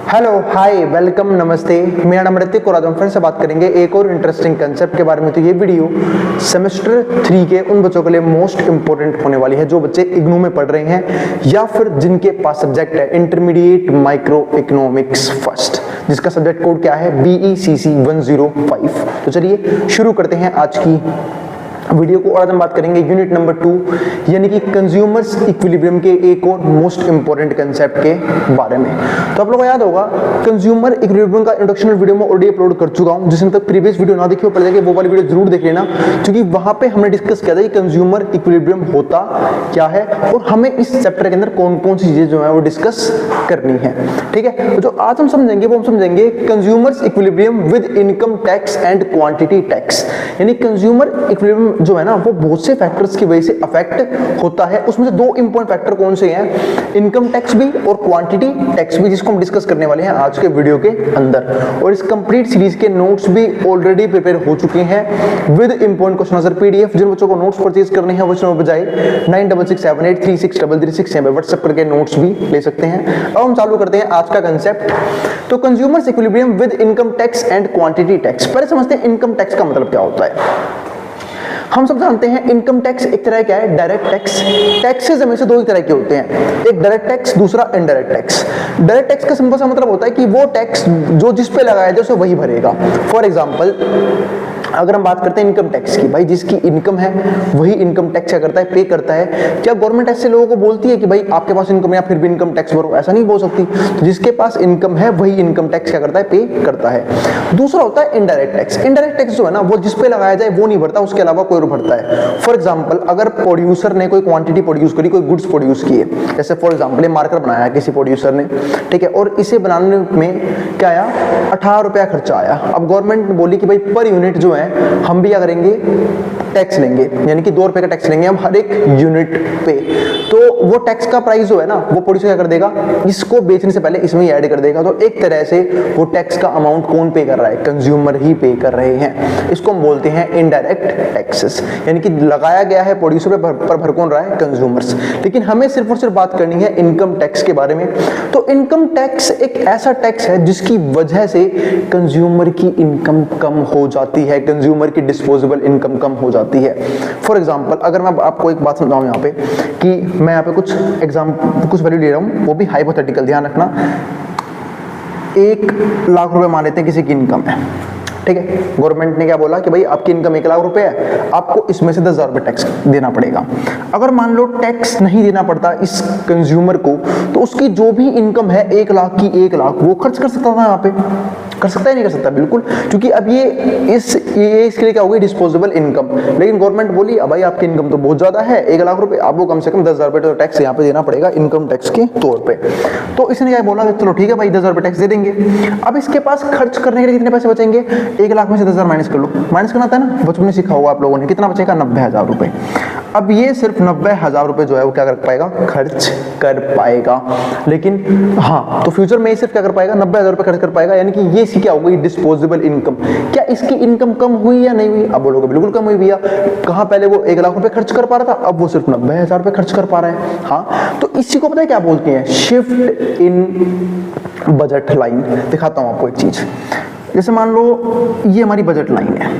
Hello hi welcome नमस्ते, मेरा नाम ऋतिक और आज हम फिर से बात करेंगे एक और इंटरेस्टिंग कंसेप्ट के बारे में। तो ये वीडियो सेमेस्टर 3 के उन बच्चों के लिए मोस्ट इंपॉर्टेंट होने वाली है जो बच्चे इग्नू में पढ़ रहे हैं या फिर जिनके पास सब्जेक्ट है इंटरमीडिएट माइक्रो इकोनॉमिक्स फर्स्ट, जिसका सब्जेक्ट कोड क्या है BECC 105। तो चलिए शुरू करते हैं आज की वीडियो को। और आज हम बात करेंगे यूनिट नंबर 2 यानी कि कंज्यूमर्स इक्विलिब्रियम के एक और मोस्ट इंपॉर्टेंट कंसेप्ट के बारे में। तो आप लोगों को याद होगा कंज्यूमर इक्विलिब्रियम का इंट्रोडक्शनल वीडियो मैं ऑलरेडी अपलोड कर चुका हूं, जिसने तक प्रीवियस वीडियो ना देखी हो पड़ जाएगी, वो वाली वीडियो जरूर देख लेना, क्योंकि वहां पे हमने डिस्कस किया था कि कंज्यूमर इक्विलिब्रियम होता क्या है और हमें इस चैप्टर के अंदर कौन कौन सी चीजें जो है वो डिस्कस करनी है। ठीक है, तो जो आज हम समझेंगे वो हम समझेंगे consumers equilibrium with income tax and quantity tax. यानी कंज्यूमर इक्विलिब्रियम जो है ना वो बहुत से फैक्टर्स की वजह से अफेक्ट होता है। उसमें से दो इंपॉर्टेंट फैक्टर कौन से हैं, इनकम टैक्स भी और क्वांटिटी टैक्स भी, जिसको हम डिस्कस करने वाले हैं आज के वीडियो के अंदर। और इस कंप्लीट सीरीज के नोट्स भी ऑलरेडी प्रिपेयर हो चुके हैं with important question answer PDF। जिन बच्चों को नोट्स परचेज करने हैं वो इसमें बजाय 9667836333 पे व्हाट्सएप करके नोट्स भी ले सकते हैं। अब हम चालू करते हैं आज का कंसेप्ट। तो consumers equilibrium with income tax and quantity tax. पहले समझते हैं इनकम टैक्स का मतलब क्या होता है। हम सब जानते हैं इनकम टैक्स एक तरह का है डायरेक्ट टैक्स। टैक्सेस हमें से दो ही तरह के होते हैं, एक डायरेक्ट टैक्स, दूसरा इनडायरेक्ट टैक्स। डायरेक्ट टैक्स का सिंपल सा मतलब होता है कि वो टैक्स जो जिस पे लगाया जाए उसे वही भरेगा। फॉर एग्जांपल अगर हम बात करते हैं इनकम टैक्स की, भाई जिसकी इनकम है वही इनकम टैक्स क्या करता है, पे करता है। क्या गवर्नमेंट ऐसे लोगों को बोलती है कि भाई आपके पास इनकम है फिर भी इनकम टैक्स भरो? ऐसा नहीं बोल सकती। तो जिसके पास इनकम है वही इनकम टैक्स क्या करता है, पे करता है। दूसरा होता है इनडायरेक्ट टैक्स। इनडायरेक्ट टैक्स जो है ना वो जिस पे लगाया जाए वो नहीं भरता, उसके अलावा कोई और भरता है। फॉर एग्जाम्पल अगर प्रोड्यूसर ने कोई क्वांटिटी प्रोड्यूस करी, कोई गुड्स प्रोड्यूस किए, जैसे फॉर एग्जाम्पल ये मार्कर बनाया है किसी प्रोड्यूसर ने, ठीक है, और इसे बनाने में क्या आया, 18 रुपया खर्चा आया। अब गवर्नमेंट बोली कि भाई पर यूनिट जो है हम भी करेंगे टैक्स लेंगे, यानी कि 2 रुपए का टैक्स लेंगे हम हर एक यूनिट पे। तो वो टैक्स का प्राइस जो है ना वो प्रोड्यूसर क्या कर देगा, इसको बेचने से पहले इसमें ऐड कर देगा। तो एक तरह से वो टैक्स का अमाउंट कौन पे कर रहा है, कंज्यूमर ही पे कर रहे हैं। इसको हम बोलते हैं इनडायरेक्ट टैक्सेस, यानी कि लगाया गया है प्रोड्यूसर पर भर कौन रहा है, कंज्यूमर्स। लेकिन हमें सिर्फ और सिर्फ बात करनी है इनकम टैक्स के बारे में। तो इनकम टैक्स एक ऐसा टैक्स है जिसकी वजह से कंज्यूमर की इनकम कम हो जाती है, कंज्यूमर की डिस्पोजेबल इनकम कम हो जाती है। फॉर एग्जांपल अगर मैं आपको एक बात समझाऊं यहाँ पे कि मैं यहाँ पे कुछ वैल्यू ले रहा हूँ, वो भी हाइपोथेटिकल, ध्यान रखना। 1 लाख रुपए मान लेते हैं किसी की इनकम है, ठीक है। गवर्नमेंट ने क्या बोला कि भाई आपकी इनकम 1 लाख रुपए है, आपको इसमें से 10,000 रुपए टैक्स देना पड़ेगा। अगर मान लो टैक्स नहीं देना पड़ता इस कंज्यूमर को, तो उसकी जो भी इनकम है 1 लाख की 1 लाख वो खर्च कर सकता था यहाँ पे, कर सकता है नहीं कर सकता, बिल्कुल, क्योंकि अब ये इसके लिए क्या हो गई, डिस्पोजेबल इनकम। लेकिन गवर्नमेंट बोली अब भाई आपकी इनकम तो बहुत ज्यादा है, 1 लाख रुपए, आपको कम से कम 10,000 रुपए टैक्स यहाँ पे देना पड़ेगा इनकम टैक्स के तौर पे। तो इसने क्या बोला, चलो ठीक है भाई 10,000 रुपए टैक्स दे देंगे। अब इसके पास खर्च करने के लिए कितने पैसे बचेंगे, 1 लाख में से 10,000 माइनस कर लो, माइनस करना था ना, बचपन में सीखा होगा आप लोगों ने, कितना बचेगा, 90,000 रुपए। अब ये सिर्फ 90,000 रुपए जो है वो क्या कर पाएगा, खर्च कर पाएगा। लेकिन हाँ, तो फ्यूचर में सिर्फ क्या कर पाएगा, 90,000 रुपए खर्च कर पाएगा, यानी कि ये क्या हो गई, डिस्पोजेबल इनकम। क्या इसकी इनकम कम हुई या नहीं हुई, अब बोलोगे बिल्कुल कम हुई भैया। कहां पहले वो 1 लाख रुपए खर्च कर पा रहा था, अब वो सिर्फ 90,000 रुपए खर्च कर पा रहा है। हाँ, तो इसी को पता है क्या बोलते हैं, शिफ्ट इन बजट लाइन। दिखाता हूं आपको एक चीज, जैसे मान लो ये हमारी बजट लाइन है,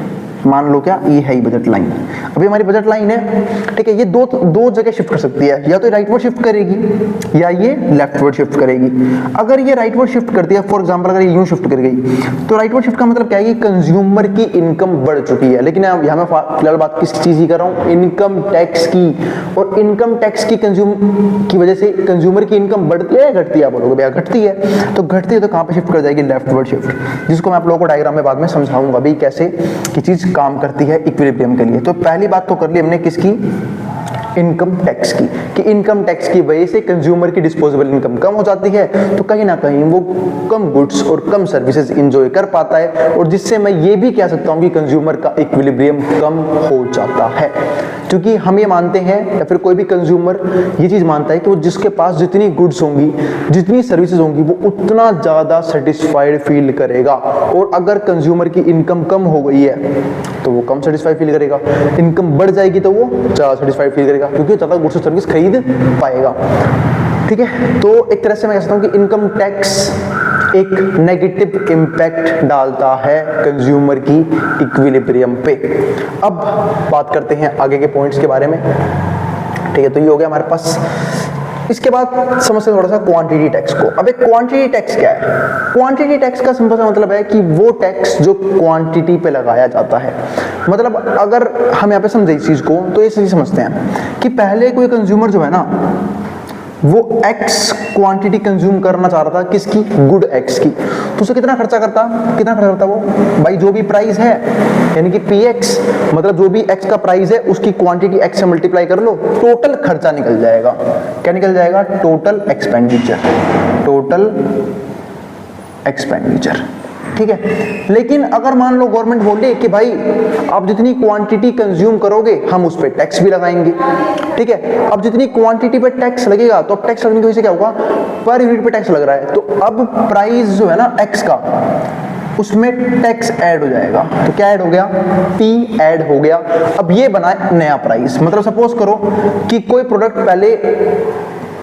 मान लो क्या ये है ही बजट लाइन। अभी हमारी बजट लाइन है, ठीक है, ये दो जगह शिफ्ट कर सकती है, या तो राइटवर्ड शिफ्ट करेगी या ये लेफ्टवर्ड शिफ्ट करेगी। अगर ये राइटवर्ड शिफ्ट करती है, फॉर एग्जांपल अगर ये यूं शिफ्ट कर गई, तो राइटवर्ड शिफ्ट का मतलब क्या है कि कंज्यूमर की इनकम बढ़ चुकी है। लेकिन यहाँ मैं फिलहाल बात किस चीज की कर रहा हूँ, इनकम टैक्स की। और इनकम टैक्स की की वजह से कंज्यूमर की इनकम बढ़ती है या घटती है, बोलोगे भैया घटती है। तो घटती है तो कहाँ पे शिफ्ट कर जाएगी, लेफ्टवर्ड शिफ्ट, जिसको मैं आप लोगों को डायग्राम में बाद में समझाऊंगा भी कैसे की चीज काम करती है इक्विलिब्रियम के लिए। तो पहली बात तो कर ली हमने किसकी, इनकम टैक्स की, कि इनकम टैक्स की वजह से कंज्यूमर की डिस्पोजेबल इनकम कम हो जाती है, तो कहीं ना कहीं वो कम गुड्स और कम सर्विसेज एंजॉय कर पाता है, और जिससे मैं ये भी कह सकता हूं कि कंज्यूमर का इक्विलिब्रियम कम हो जाता है। क्योंकि हम ये मानते हैं या फिर कोई भी कंज्यूमर ये चीज मानता है कि वो जिसके पास जितनी गुड्स होंगी, जितनी सर्विसेज होंगी, वो उतना ज्यादा सेटिस्फाइड फील करेगा। और अगर कंज्यूमर की इनकम कम हो गई है तो वो कम सेटिस्फाइड फील करेगा, इनकम बढ़ जाएगी तो वो ज्यादा सेटिस्फाइड फील करेगा, क्योंकि ज्यादा गुड्स और सर्विस खरीद पाएगा। ठीक है, तो एक तरह से मैं कह सकता हूं कि इनकम टैक्स एक नेगेटिव इम्पैक्ट डालता है कंज्यूमर की इक्विलिब्रियम पे। अब बात करते हैं आगे के पॉइंट्स के बारे में, ठीक है। तो ये हो गया हमारे पास। इसके बाद समझते थोड़ा सा क्वांटिटी टैक्स को। अब एक क्वांटिटी टैक्स क्या है? क्वांटिटी टैक्स का सिंपल सा मतलब है कि वो टैक्स जो क्वांटिटी पे लगाया जाता है। मतलब अगर हम यहाँ पे समझे इस चीज को तो ये सही समझते हैं कि पहले कोई कंज्यूमर जो है ना वो x क्वांटिटी कंज्यूम करना चाह रहा था, किसकी? गुड x की। तो उसे कितना खर्चा करता वो? भाई जो भी प्राइस है यानी कि px, मतलब जो भी x का प्राइस है उसकी क्वांटिटी x से मल्टीप्लाई कर लो, टोटल खर्चा निकल जाएगा। क्या निकल जाएगा? टोटल एक्सपेंडिचर, ठीक है। लेकिन अगर मान लो गवर्नमेंट बोले कि भाई आप जितनी क्वांटिटी कंज्यूम करोगे हम उस पर टैक्स भी लगाएंगे, ठीक है। अब जितनी क्वांटिटी पे टैक्स लगेगा तो अब टैक्स लगने की वजह से क्या होगा? पर यूनिट पे टैक्स लग रहा है, तो अब प्राइस जो है ना x का, उसमें टैक्स ऐड हो जाएगा। तो क्या ऐड हो गया? P ऐड हो गया। अब ये बना नया प्राइस। मतलब सपोज करो कि कोई प्रोडक्ट पहले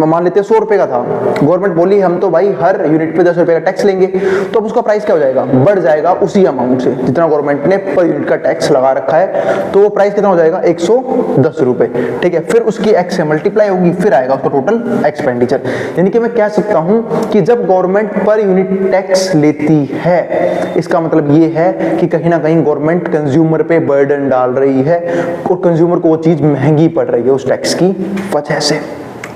मान लेते हैं 100 रुपए का था, गवर्नमेंट बोली हम तो भाई हर यूनिट पे 10 रुपए का टैक्स लेंगे, तो अब उसका प्राइस क्या हो जाएगा? बढ़ जाएगा उसी अमाउंट से जितना गवर्नमेंट ने पर यूनिट का टैक्स लगा रखा है। तो वो प्राइस कितना हो जाएगा? 110 रुपए, ठीक है। फिर उसकी एक्स से मल्टीप्लाई होगी, फिर आएगा उसका टोटल एक्सपेंडिचर। यानी कि मैं कह सकता हूं कि जब गवर्नमेंट पर यूनिट टैक्स लेती है, इसका मतलब ये है कि कहीं ना कहीं गवर्नमेंट कंज्यूमर पे बर्डन डाल रही है और कंज्यूमर को वो चीज महंगी पड़ रही है उस टैक्स की वजह से,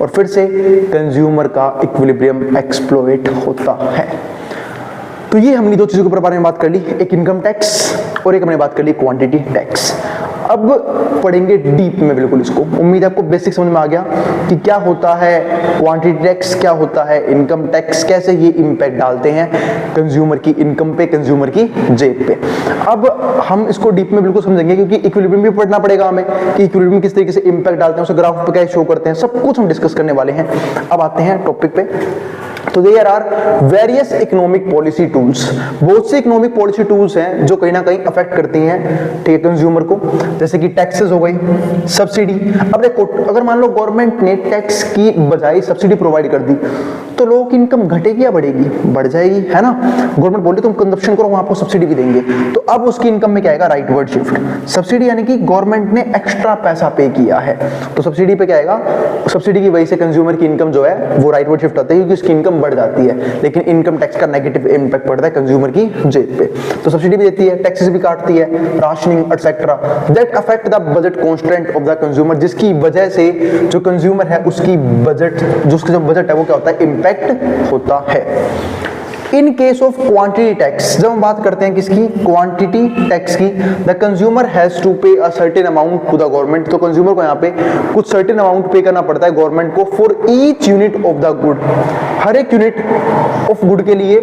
और फिर से कंज्यूमर का इक्विलिब्रियम एक्सप्लॉइट होता है। तो ये हमने दो चीजों के बारे में बात कर ली, एक इनकम टैक्स और एक हमने बात कर ली क्वांटिटी टैक्स। अब पढ़ेंगे डीप में बिल्कुल इसको। उम्मीद है आपको बेसिक समझ में आ गया कि क्या होता है क्वांटिटी टैक्स, क्या होता है इनकम टैक्स, कैसे ये इंपैक्ट डालते हैं कंज्यूमर की इनकम पे, कंज्यूमर की जेब पे। अब हम इसको डीप में बिल्कुल समझेंगे क्योंकि इक्विलिब्रियम भी पढ़ना पड़ेगा हमें कि इक्विलिब्रियम किस तरीके से इंपैक्ट डालते हैं, उसे ग्राफ पे कैसे शो करते हैं, सब कुछ हम डिस्कस करने वाले हैं। अब आते हैं टॉपिक पे। तो there are various economic policy tools, बहुत से इकोनॉमिक पॉलिसी टूल्स हैं जो कहीं ना कहीं अफेक्ट करती हैं, ठीक है, कंज्यूमर को। जैसे कि टैक्सेस हो गई, सब्सिडी। अब देखो अगर मान लो गवर्नमेंट ने टैक्स की बजाय सब्सिडी प्रोवाइड कर दी तो लोगों की इनकम घटेगी या बढ़ेगी? बढ़ जाएगी, है ना। गवर्नमेंट बोले तुम कंजप्शन करो, हम आपको सब्सिडी भी देंगे, तो अब उसकी इनकम में क्या आएगा? Rightward shift. सब्सिडी यानी कि गवर्नमेंट ने एक्स्ट्रा पैसा पे किया है, तो सब्सिडी पे क्या आएगा? सब्सिडी की वजह से कंज्यूमर की इनकम जो है वो राइटवर्ड शिफ्ट होती है क्योंकि उसकी इनकम बढ़ जाती है, लेकिन इनकम टैक्स का नेगेटिव इंपैक्ट पड़ता है कंज्यूमर की जेब पे। तो सब्सिडी भी देती है, टैक्सेस भी काटती है, rationing etcetera, that affect the budget constant of the consumer, जिसकी वजह से जो कंज्यूमर है उसकी बजट, जो उसका जो बजट है वो क्या होता है? इंपैक्ट होता है। In case of quantity tax, जब हम बात करते हैं किसकी? क्वांटिटी टैक्स की, the consumer has to pay a certain amount to the government, तो कंज्यूमर को यहाँ पे कुछ सर्टेन अमाउंट पे करना पड़ता है गवर्नमेंट को for each unit of the good, हर एक यूनिट ऑफ गुड के लिए,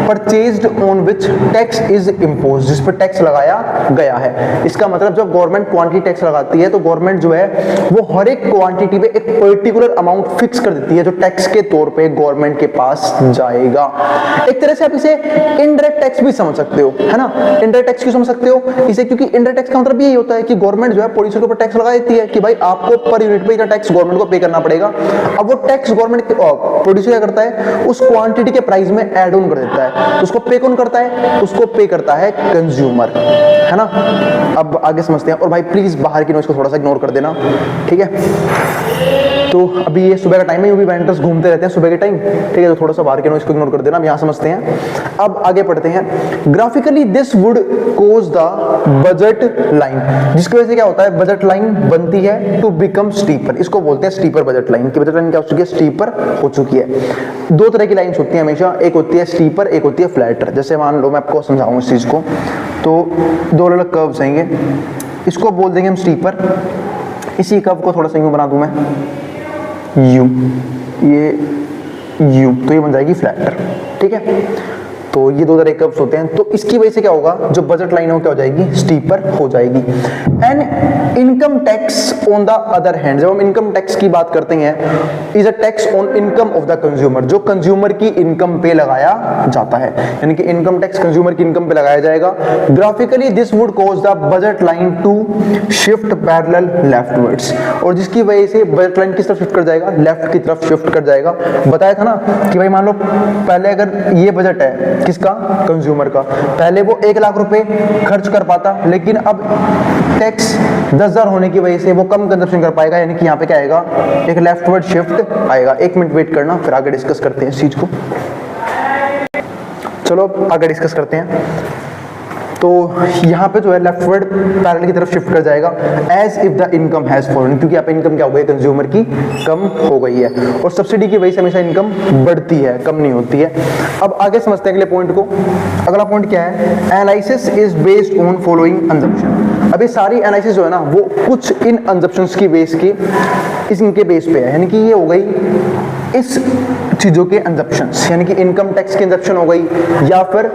purchased on which tax is impose, जिस पर टैक्स लगाया गया है। इसका मतलब जब गवर्नमेंट क्वांटिटी टैक्स लगाती है तो गवर्नमेंट जो है वो हर एक क्वांटिटी पे एक पर्टिकुलर अमाउंट फिक्स कर देती है जो टैक्स के तौर पे गवर्नमेंट के पास जाएगा। एक तरह से आप इसे इनडायरेक्ट टैक्स भी समझ सकते हो, है ना। इनडायरेक्ट टैक्स क्यों समझ सकते हो इसे? क्योंकि इनडायरेक्ट टैक्स का मतलब यही होता है कि गवर्नमेंट जो है प्रोड्यूसर के ऊपर टैक्स लगा देती है कि भाई आपको पर यूनिट पे इतना टैक्स गवर्नमेंट को पे करना पड़ेगा। अब वो टैक्स गवर्नमेंट प्रोड्यूसर क्या करता है? उस क्वांटिटी के प्राइस में ऐड ऑन कर देता है, तो उसको पे कौन करता है? उसको पे करता है कंज्यूमर, है ना। अब आगे समझते हैं, और भाई प्लीज बाहर की नॉइज को थोड़ा सा इग्नोर कर देना, ठीक है। तो अभी ये सुबह का टाइम है, वेंडर्स घूमते रहते हैं सुबह के टाइम, ठीक है, तो थोड़ा सा बाहर के नॉइज को इग्नोर कर देना। अब यहाँ समझते हैं, अब आगे पढ़ते हैं। Graphically this would cause the budget line, जिसकी वजह से क्या होता है? बजट लाइन बनती है टू बिकम स्टीपर, इसको बोलते हैं स्टीपर बजट लाइन। की बजट लाइन क्या हो चुकी है? स्टीपर हो चुकी है। दो तरह की लाइन्स होती है हमेशा, एक होती है स्टीपर, एक होती है फ्लैटर। जैसे मान लो मैं आपको समझाऊं इस चीज को, तो दो अलग कर्व्स आएंगे, इसको बोल देंगे हम स्टीपर, इसी कर्व को थोड़ा सा यूं बना दूं मैं, यू, ये यू, तो ये बन जाएगी फ्लैटर, ठीक है। तो ये दो तरह के कर्व्स होते हैं, तो इसकी वजह से क्या होगा, जो बजट लाइन है क्या हो जाएगी, स्टीपर हो जाएगी। And income tax on the other hand, जब हम इनकम टैक्स की बात करते हैं, is a tax on income of the consumer, जो कंज्यूमर की इनकम पे लगाया जाता है, यानी कि इनकम टैक्स कंज्यूमर की इनकम पे लगाया जाएगा। Graphically this would cause the budget line to shift parallel leftwards, और जिसकी वजह से बजट लाइन किस तरफ शिफ्ट कर जाएगा, लेफ्ट की तरफ शिफ्ट कर जाएगा। बताया था ना कि भाई मान लो पहले अगर ये बजट है किसका, कंज्यूमर का, पहले वो 1 लाख रुपए खर्च कर पाता, लेकिन अब टैक्स 10,000 होने की वजह से वो कम कंजप्शन कर पाएगा, यानी कि यहाँ पे क्या आएगा, एक लेफ्टवर्ड शिफ्ट आएगा। 1 मिनट वेट करना, फिर आगे डिस्कस करते हैं इस चीज को। चलो आगे डिस्कस करते हैं। तो यहाँ पे जो है लेफ्टवर्ड पैरेलल की तरफ शिफ्ट कर जाएगा, as if the income has fallen, क्योंकि यहाँ पे इनकम क्या हो गई, कंज्यूमर की कम हो गई है, और सब्सिडी की वजह से हमेशा इनकम बढ़ती है, कम नहीं होती है। अब आगे समझते हैं अगले पॉइंट को। अगला पॉइंट क्या है, analysis is based on following assumption. अब ये सारी एनालिसिस जो है ना वो कुछ इन असम्पशंस की बेस के, इनके बेस पे है, यानी कि ये हो गई इस चीजों के असम्पशंस, यानी कि इनकम टैक्स की असम्पशन हो गई या फिर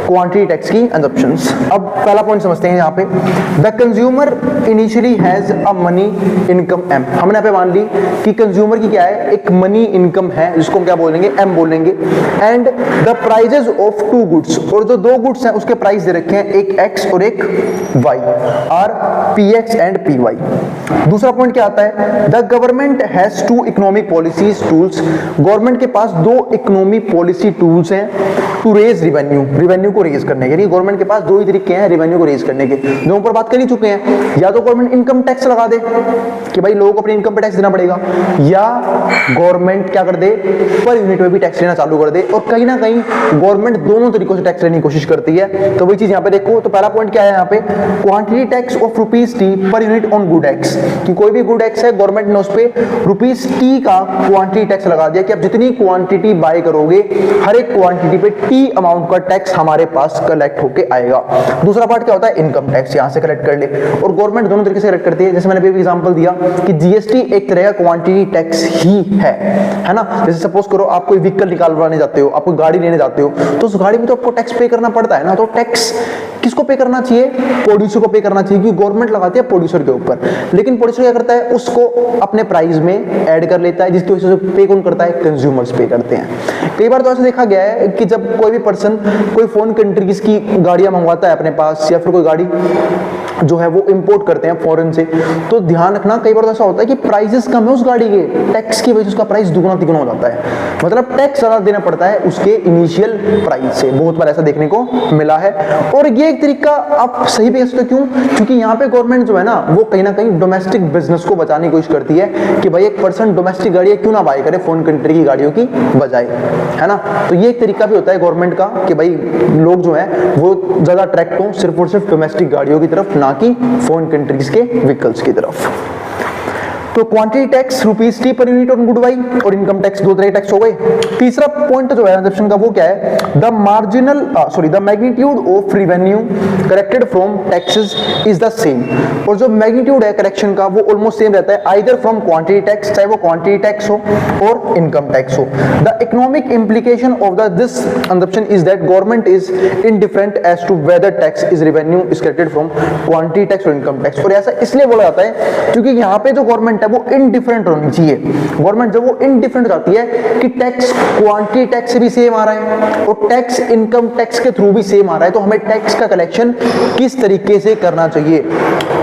क्वांटिटी टैक्स की असम्पशंस। अब पहला पॉइंट समझते हैं यहाँ पे, the consumer initially has a money income M. हमने यहाँ पे मान ली कि कंज्यूमर की क्या है, एक मनी इनकम है, जिसको हम क्या बोलेंगे, एम बोलेंगे। And the prices of 2 goods, और जो 2 गुड्स हैं उसके प्राइस दे रखे हैं, एक एक्स और एक Y, are P X and P Y. दूसरा पॉइंट क्या आता है, the government has 2 economic policies tools, government के पास 2 इकोनॉमी पॉलिसी टूल्स हैं टू रेज रिवेन्यू, रिवेन्यू को रेज करने के, यानी गवर्नमेंट के पास 2 ही तरीके हैं रिवेन्यूं को रेज करने के, जो ऊपर बात कर ही चुके हैं। या तो गवर्नमेंट इनकम टैक्स लगा दे कि भाई लोगों को अपनी इनकम पे टैक्स देना पड़ेगा, या गवर्नमेंट क्या कर दे, पर यूनिट में भी टैक्स लेना चालू कर दे, और कहीं ना कहीं गवर्नमेंट दोनों तरीकों से टैक्स लेने की कोशिश करती है। तो वही चीज यहाँ पे देखो, तो पहला पॉइंट क्या है यहाँ पे, quantity tax of ₹T per unit on good x, कि कोई भी गुड एक्स है गवर्नमेंट ने उस पे ₹T का क्वांटिटी टैक्स लगा दिया कि अब जितनी क्वांटिटी बाय करोगे हर एक क्वांटिटी पे T अमाउंट का टैक्स हमारे पास कलेक्ट होके आएगा। दूसरा पार्ट क्या होता है, इनकम टैक्स, यहां से कलेक्ट कर ले, और गवर्नमेंट दोनों तरीके से कलेक्ट करती है। जैसे मैंने अभी एग्जांपल दिया कि जीएसटी एक तरह का क्वांटिटी टैक्स ही है ना। जैसे सपोज करो आप कोई व्हीकल निकालवाने जाते हो, आप कोई गाड़ी लेने जाते हो, तो उस गाड़ी में तो आपको टैक्स पे करना पड़ता है ना। तो टैक्स किसको पे करना चाहिए, प्रोड्यूसर को पे करना चाहिए, क्योंकि गवर्नमेंट लगाती है प्रोड्यूसर के ऊपर, लेकिन प्रोड्यूसर क्या करता है, उसको अपने प्राइस में ऐड कर लेता है, जिसकी वजह से पे कौन करता है, कंज्यूमर्स पे करते हैं। कई बार तो ऐसा देखा गया है कि जब कोई भी पर्सन कोई फॉरेन कंट्रीज की गाड़ियां मंगवाता है अपने पास, या फिर कोई गाड़ी जो है वो इंपोर्ट करते हैं फॉरेन से, तो ध्यान रखना कई बार तो ऐसा होता है कि प्राइसेस कम है उस गाड़ी के, टैक्स की वजह से उसका प्राइस दुगना तिगुना हो जाता है, मतलब टैक्स ज्यादा देना पड़ता है उसके इनिशियल प्राइस से। बहुत बार ऐसा देखने को मिला है, और ये एक तरीका आप सही भी कह सकते हो। क्यों? क्योंकि यहाँ पे गवर्नमेंट जो है ना वो कहीं ना कहीं डोमेस्टिक बिजनेस को बचाने की कोशिश करती है कि भाई एक पर्सन डोमेस्टिक गाड़ियां क्यों ना बाय करे फॉरेन कंट्री की गाड़ियों की बजाय, है ना। तो ये एक तरीका भी होता है गवर्नमेंट का कि भाई लोग जो है वो ज्यादा अट्रैक्ट हो सिर्फ और सिर्फ डोमेस्टिक गाड़ियों की तरफ, ना कि फॉरेन कंट्रीज के व्हीकल्स की तरफ। तो quantity tax ₹T per unit on good by, और इनकम टैक्स 2 तरह के टैक्स हो गए। तीसरा पॉइंट जो है कंजप्शन का वो क्या है, the magnitude of revenue collected from taxes is the same, और जो मैग्नीट्यूड है कलेक्शन का वो ऑलमोस्ट सेम रहता है, आइदर फ्रॉम क्वांटिटी टैक्स, चाहे वो क्वांटिटी टैक्स हो और इनकम टैक्स हो। The economic implication of this consumption is that government is indifferent as to whether tax is revenue is collected from quantity tax और income tax. और ऐसा इसलिए बोला जाता है क्योंकि यहाँ पे जो गवर्नमेंट वो इनडिफरेंट होनी चाहिए। गवर्नमेंट जब वो इनडिफरेंट जाती है कि टैक्स क्वांटिटी टैक्स से भी सेम आ रहा है और टैक्स इनकम टैक्स के थ्रू भी सेम आ रहा है, तो हमें टैक्स का कलेक्शन किस तरीके से करना चाहिए,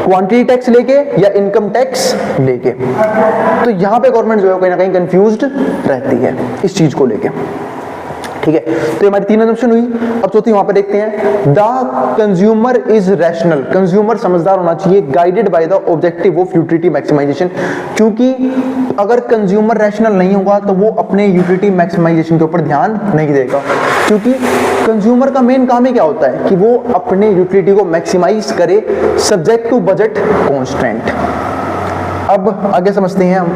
क्वांटिटी टैक्स लेके या इनकम टैक्स लेके। तो यहां पे गवर्नमेंट जो है कहीं ना कहीं कंफ्यूज्ड रहती है इस चीज को लेके, ठीक है। तो हमारी 3 असम्पशन हुई। अब चौथी वहां पे देखते हैं, the consumer is rational, consumer समझदार होना चाहिए, guided by the objective of utility maximisation, क्योंकि अगर कंज्यूमर रैशनल नहीं होगा तो वो अपने यूटिलिटी मैक्सिमाइजेशन के ऊपर ध्यान नहीं देगा, क्योंकि कंज्यूमर का मेन काम ही क्या होता है कि वो अपने यूटिलिटी को मैक्सिमाइज करे सब्जेक्ट टू बजट कॉन्स्टेंट। अब आगे समझते हैं हम,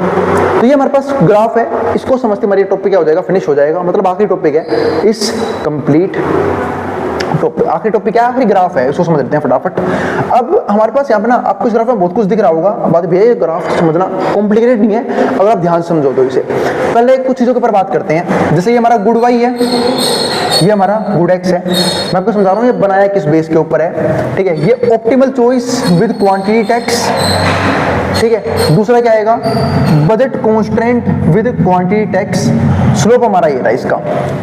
तो ये हमारे पास ग्राफ है, इसको समझते हमारी टॉपिक क्या हो जाएगा, फिनिश हो जाएगा, मतलब आखिरी टॉपिक है इस कंप्लीट टॉपिक। आखिरी टॉपिक क्या है, आखिरी ग्राफ है, इसको समझ लेते हैं फटाफट। अब हमारे पास यहाँ पे ना आपको इस ग्राफ में बहुत कुछ दिख रहा होगा, बात भैया ये ग्राफ समझना कॉम्प्लिकेटेड नहीं है अगर आप ध्यान से समझो तो। इसे पहले कुछ चीजों के ऊपर बात करते हैं, जैसे ये हमारा गुड वाई है, ये हमारा गुड एक्स है। मैं आपको समझा रहा हूँ ये बनाया किस बेस के ऊपर है, ठीक है। ये optimal choice with quantity tax, ठीक है। दूसरा क्या आएगा, budget constraint with quantity tax, slope हमारा ये रहा इसका,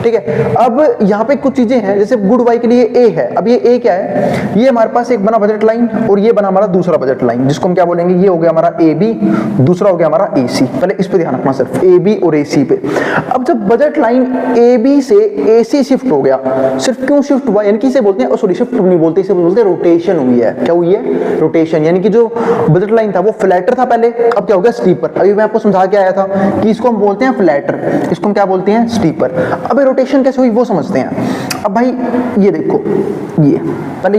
ठीक है। अब यहाँ पे कुछ चीजें हैं, जैसे गुड वाई के लिए ए है। अब ये ए क्या है, ये हमारे पास एक बना बजट लाइन और ये बना हमारा दूसरा बजट लाइन, जिसको हम क्या बोलेंगे, ये हो गया हमारा ए बी, दूसरा हो गया हमारा ए सी। पहले इस पे ध्यान रखना, सिर्फ ए बी और ए सी पे। अब जब बजट लाइन ए बी से ए सी शिफ्ट हो गया, सिर्फ क्यों शिफ्ट हुआ, यानी कि इसे बोलते हैं, सॉरी शिफ्ट नहीं बोलते, इसे बोलते हैं रोटेशन हुई है। क्या हुई है, रोटेशन। यानी कि जो बजट लाइन था वो फ्लैटर था पहले, अब क्या हो गया, स्टीपर। अभी मैं आपको समझा के आया था कि इसको हम बोलते हैं फ्लैटर, इसको हम क्या बोलते हैं, स्टीपर। अब रोटेशन कैसे हुई वो समझते हैं। अब भाई ये देखो, ये पहले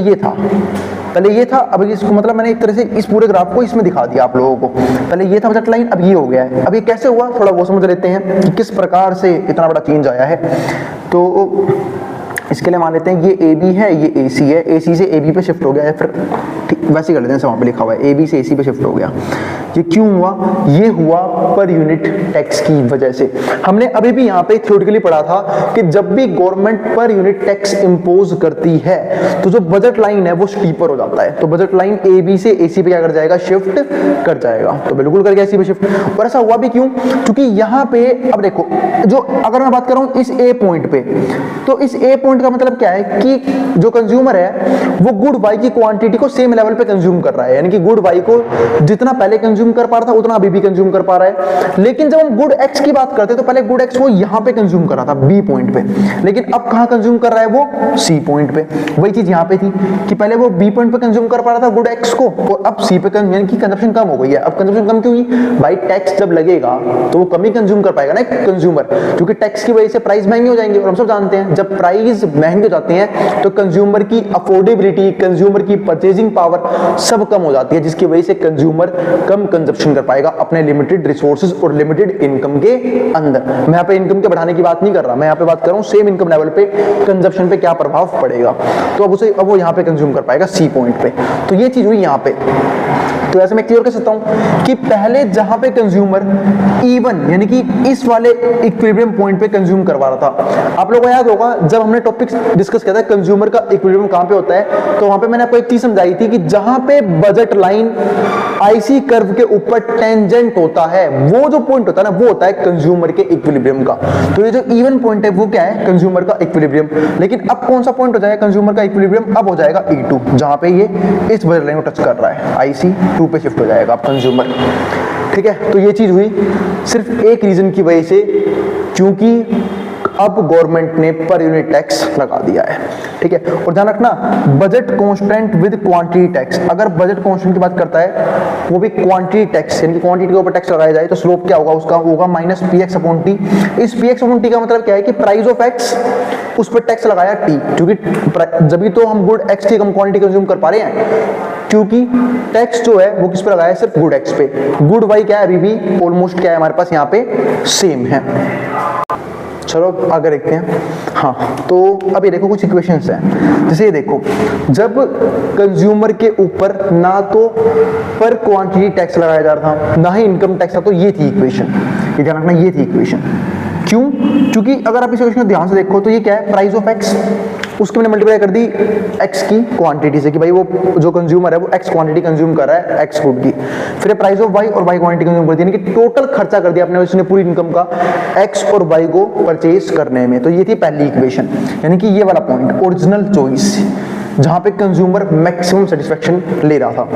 ये था, अब इसको मतलब मैंने एक तरह से इस पूरे ग्राफ को इसमें दिखा दिया आप लोगों को। पहले ये था बजट लाइन, अब ये हो गया है। अब ये कैसे हुआ, थोड़ा वो समझ लेते हैं कि किस प्रकार से इतना बड़ा चेंज आया है। तो इसके लिए मान लेते हैं ये ए बी है, ये ए सी है, ए सी से ए बी पे शिफ्ट हो गया है, फिर वैसे कर लेते हैं, वहाँ पे लिखा हुआ है ए बी से ए सी पे शिफ्ट हो गया। ये क्यों हुआ, ये हुआ पर यूनिट टैक्स की वजह से। हमने अभी भी यहाँ पे थ्योरेटिकली पढ़ा था कि जब भी government per unit tax impose करती है तो जो बजट लाइन है वो स्टीपर हो जाता है। तो बजट लाइन ए बी से ए सी पे क्या कर जाएगा, शिफ्ट कर जाएगा। तो बिल्कुल कर गया ए सी पे शिफ्ट। और ऐसा हुआ भी क्यों, क्योंकि यहाँ पे अब देखो, जो अगर मैं बात कर रहा हूँ इस ए पॉइंट पे, तो इस ए पॉइंट का मतलब क्या है कि जो कंज्यूमर है वो गुड वाई की क्वांटिटी को सेम लेवल पे कंज्यूम कर रहा है। यानी कि गुड वाई को जितना पहले कंज्यूम कर पा रहा था उतना अभी भी कंज्यूम कर पा रहा है। लेकिन जब हम गुड एक्स की बात करते हैं तो पहले गुड एक्स वो यहां पे कंज्यूम कर रहा था बी पॉइंट पे, लेकिन अब कहां कंज्यूम कर रहा है, वो सी पॉइंट पे। वही चीज यहां पे थी कि पहले वो बी पॉइंट पे कंज्यूम कर पा रहा था गुड एक्स को, और अब सी पे यानी कि कंजप्शन कम हो गई है। अब कंजप्शन कम क्यों हुई भाई, टैक्स जब लगेगा तो वो कम ही कंज्यूम कर पाएगा ना कंज्यूमर, क्योंकि टैक्स की वजह से प्राइस महंगे हो जाएंगे। और हम सब जानते हैं जब प्राइस महंगे हो जाते हैं तो कंज्यूमर की अफोर्डेबिलिटी, कंज्यूमर की परचेजिंग पावर सब कम हो जाती है, जिसकी वजह से कंज्यूमर कम कंजप्शन कर पाएगा अपने लिमिटेड रिसोर्सेज और लिमिटेड इनकम के अंदर। मैं यहाँ पे इनकम के बढ़ाने की बात नहीं कर रहा, मैं यहाँ पे बात कर रहा हूँ सेम इनकम लेवल पे कंजप्शन पे क्या प्रभाव पड़ेगा। तो अब वो यहाँ पे कंज्यूम कर पाएगा सी पॉइंट पे। तो ये चीज हुई यहाँ पे। तो ऐसे मैं क्लियर कर सकता हूं कि पहले जहां पे कंज्यूमर इवन यानी कि इस वाले इक्विलिब्रियम पॉइंट पे कंज्यूम करवा रहा था, आप लोगों को याद होगा जब हमने टॉपिक डिस्कस किया था कंज्यूमर का इक्विलिब्रियम कहां पे होता है, तो वहां पे मैंने आपको एक चीज समझाई थी कि जहां पे बजट लाइन आईसी कर्व के ऊपर टेंजेंट होता है, वो जो पॉइंट होता है ना वो होता है कंज्यूमर के इक्विलिब्रियम का। तो ये जो इवन पॉइंट है वो क्या है, कंज्यूमर का इक्विलिब्रियम। लेकिन अब कौन सा पॉइंट हो जाएगा कंज्यूमर का इक्विलिब्रियम, अब हो जाएगा E2, जहां पे ये इस बजट लाइन को टच कर रहा है, IC2 पे शिफ्ट हो जाएगा कंज्यूमर। ठीक है, तो ये चीज हुई सिर्फ एक रीजन की वजह से, क्योंकि अब गवर्नमेंट ने पर यूनिट टैक्स लगा दिया है। ठीक है, और ध्यान रखना budget constant with quantity tax. अगर बजट कांस्टेंट की बात करता है वो भी क्वांटिटी टैक्स यानी कि क्वांटिटी के ऊपर टैक्स लगाया जाए तो स्लोप क्या होगा उसका, होगा माइनस PX/T। इस PX/T का मतलब क्या है कि प्राइस ऑफ एक्स उस पर टैक्स लगाया T, क्योंकि जब भी तो हम गुड एक्स की कम क्वांटिटी कंज्यूम कर पा रहे हैं, क्योंकि टैक्स जो है वो किस पर लगाया है, सिर्फ गुड एक्स पे। गुड वाई क्या है अभी भी ऑलमोस्ट क्या है हमारे पास यहाँ पे सेम है। चलो आगे देखते हैं। हाँ, तो अब ये देखो कुछ इक्वेशंस हैं, जैसे ये देखो जब कंज्यूमर के ऊपर ना तो पर क्वांटिटी टैक्स लगाया जा रहा था ना ही इनकम टैक्स था, तो ये थी इक्वेशन, ये ध्यान रखना ये थी इक्वेशन। क्यों, क्योंकि अगर आप इस इक्वेशन को ध्यान से देखो तो ये क्या है, प्राइस ऑफ एक्स, उसको मैंने मल्टीप्लाई कर दी एक्स की क्वांटिटी से कि भाई वो जो कंज्यूमर है वो एक्स क्वांटिटी कंज्यूम कर रहा है एक्स गुड की, फिर प्राइस ऑफ वाई और वाई क्वांटिटी कंज्यूम कर दी, यानी कि टोटल खर्चा कर दिया अपने उसने पूरी इनकम का एक्स और वाई को परचेज करने में। तो ये थी पहली इक्वेशन, यानी कि ये वाला पॉइंट ओरिजिनल चॉइस जहां पे कंज्यूमर मैक्सिमम सेटिस्फेक्शन ले रहा था।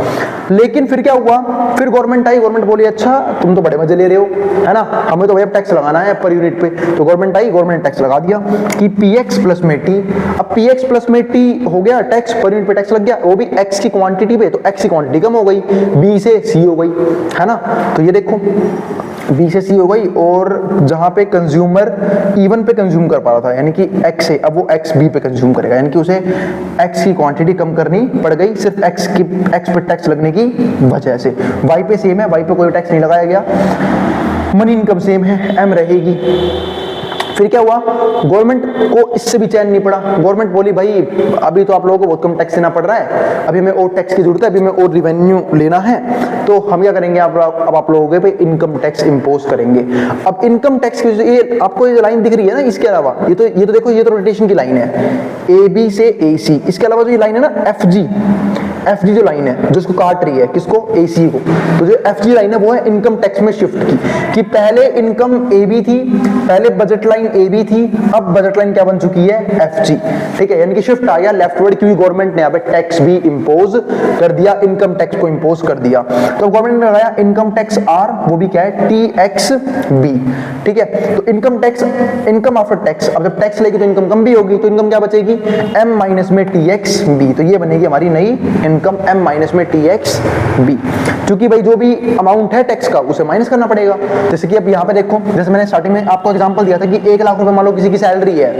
लेकिन फिर क्या हुआ, फिर गवर्नमेंट आई, गवर्नमेंट बोली अच्छा तुम तो बड़े मजे ले रहे हो, है ना, हमें तो भैया टैक्स लगाना है पर यूनिट पे। तो गवर्नमेंट आई, गवर्नमेंट टैक्स लगा दिया कि PX प्लस में T। अब PX प्लस में T हो गया टैक्स, पर यूनिट पे टैक्स लग गया, वो भी एक्स की क्वांटिटी पे, तो एक्स की क्वांटिटी कम हो गई, B से C हो गई, है ना। तो ये देखो B से C हो गई, और जहां पे कंज्यूमर इवन पे कंज्यूम कर पा रहा था यानी कि X से, अब वो X B पे कंज्यूम करेगा, यानी कि उसे X की क्वांटिटी कम करनी पड़ गई सिर्फ X पे टैक्स लगने की वजह से। Y पे सेम है, Y पे कोई टैक्स नहीं लगाया गया, मनी इनकम सेम है, M रहेगी। फिर क्या हुआ, गवर्नमेंट को इससे भी चैन नहीं पड़ा। गवर्नमेंट बोली भाई अभी तो आप लोगों को बहुत कम टैक्स देना पड़ रहा है, अभी हमें और टैक्स की जरूरत है, अभी हमें और रिवेन्यू लेना है, तो हम क्या करेंगे, अब आप लोगों पे इनकम टैक्स इंपोज करेंगे। अब इनकम टैक्स की ये आपको ये लाइन दिख रही है ना, इसके अलावा ये तो देखो, ये तो रोटेशन की लाइन है, ए बी से ए सी, इसके अलावा जो ये लाइन है ना एफ जी जो लाइन है जो इसको काट रही है, किसको, AC को, तो जो FG लाइन है वो है इनकम टैक्स में शिफ्ट की, कि पहले इनकम AB थी, पहले बजट लाइन AB थी, अब बजट लाइन क्या बन चुकी है, FG। ठीक है, यानी कि शिफ्ट आ गया लेफ्टवर्ड, क्योंकि गवर्नमेंट ने यहाँ पे टैक्स भी इंपोज कर दिया, इनकम टैक्स को इंपोज कर दिया। तो गवर्नमेंट ने लगाया इनकम टैक्स R, वो भी क्या है, TXB। ठीक है, तो income tax, income after tax, अब जब टैक्स लेगी तो इनकम कम भी होगी, तो इनकम क्या बचेगी, M माइनस में TXB, तो ये बनेगी हमारी नई इनकम, M माइनस में TXB। क्योंकि भाई जो भी अमाउंट है टैक्स का उसे माइनस करना पड़ेगा। जैसे कि अब यहाँ पे देखो, जैसे मैंने स्टार्टिंग में आपको एग्जांपल दिया था कि 1 लाख रुपए मान लो किसी की सैलरी है,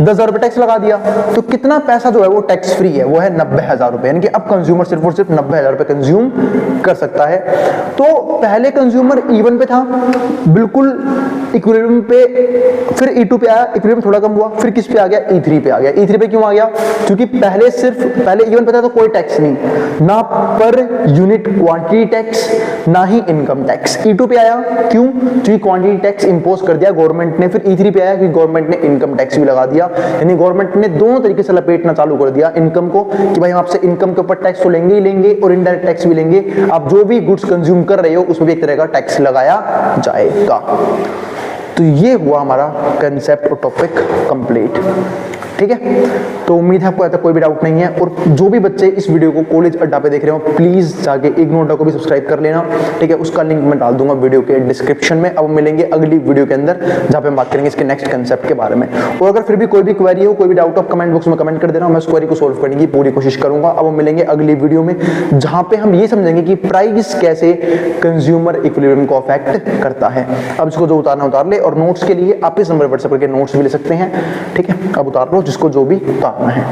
10,000 रुपए टैक्स लगा दिया, तो कितना पैसा जो है वो टैक्स फ्री है, वो है 90,000 रुपए, यानी कि अब कंज्यूमर सिर्फ और सिर्फ 90,000 रुपए कंज्यूम कर सकता है। तो पहले कंज्यूमर E1 पे था, बिल्कुल इक्विलिब्रियम पे, फिर E2 पे आया, इक्विलिब्रियम थोड़ा कम हुआ, फिर किस पे आ गया, E3 पे आ गया। E3 पे क्यों आ गया, क्योंकि पहले E1 पे था तो कोई टैक्स नहीं, ना पर यूनिट क्वांटिटी टैक्स, ना ही इनकम टैक्स। E2 पे आया क्यों, क्योंकि क्वांटिटी टैक्स इंपोज कर दिया गवर्नमेंट ने। फिर E3 पे आया क्योंकि गवर्नमेंट ने इनकम टैक्स भी लगा दिया, यानी गवर्नमेंट ने दोनों तरीके से लपेटना चालू कर दिया इनकम को, कि भाई हम आपसे इनकम के ऊपर टैक्स तो लेंगे ही लेंगे और इनडायरेक्ट टैक्स भी लेंगे, आप जो भी गुड्स कंज्यूम कर रहे हो उसमें भी एक तरह का टैक्स लगाया जाएगा। तो ये हुआ हमारा कंसेप्ट और टॉपिक कंप्लीट। ठीक है, तो उम्मीद है आपको ऐसा कोई भी डाउट नहीं है। और जो भी बच्चे इस वीडियो को कॉलेज अड्डा पे देख रहे हो, प्लीज जाके इग्नू अड्डा को भी सब्सक्राइब कर लेना। ठीक है, उसका लिंक मैं डाल दूंगा वीडियो के डिस्क्रिप्शन में। अब मिलेंगे अगली वीडियो के अंदर, जहां पे हम बात करेंगे इसके नेक्स्ट कंसेप्ट के बारे में। और अगर फिर भी कोई भी क्वेरी हो, कोई भी डाउट हो, कमेंट बॉक्स में कमेंट कर देना, मैं उस क्वेरी को सोल्व करने की पूरी कोशिश करूंगा। अब हम मिलेंगे अगली वीडियो में, जहां पे हम ये समझेंगे कि प्राइस कैसे कंज्यूमर इक्विलिब्रियम को अफेक्ट करता है। अब इसको जो उतारना उतार ले, और नोट्स के लिए आप इस नंबर पर व्हाट्सएप करके नोट्स भी ले सकते हैं। ठीक है, अब उतार लो जिसको जो भी उतारना है।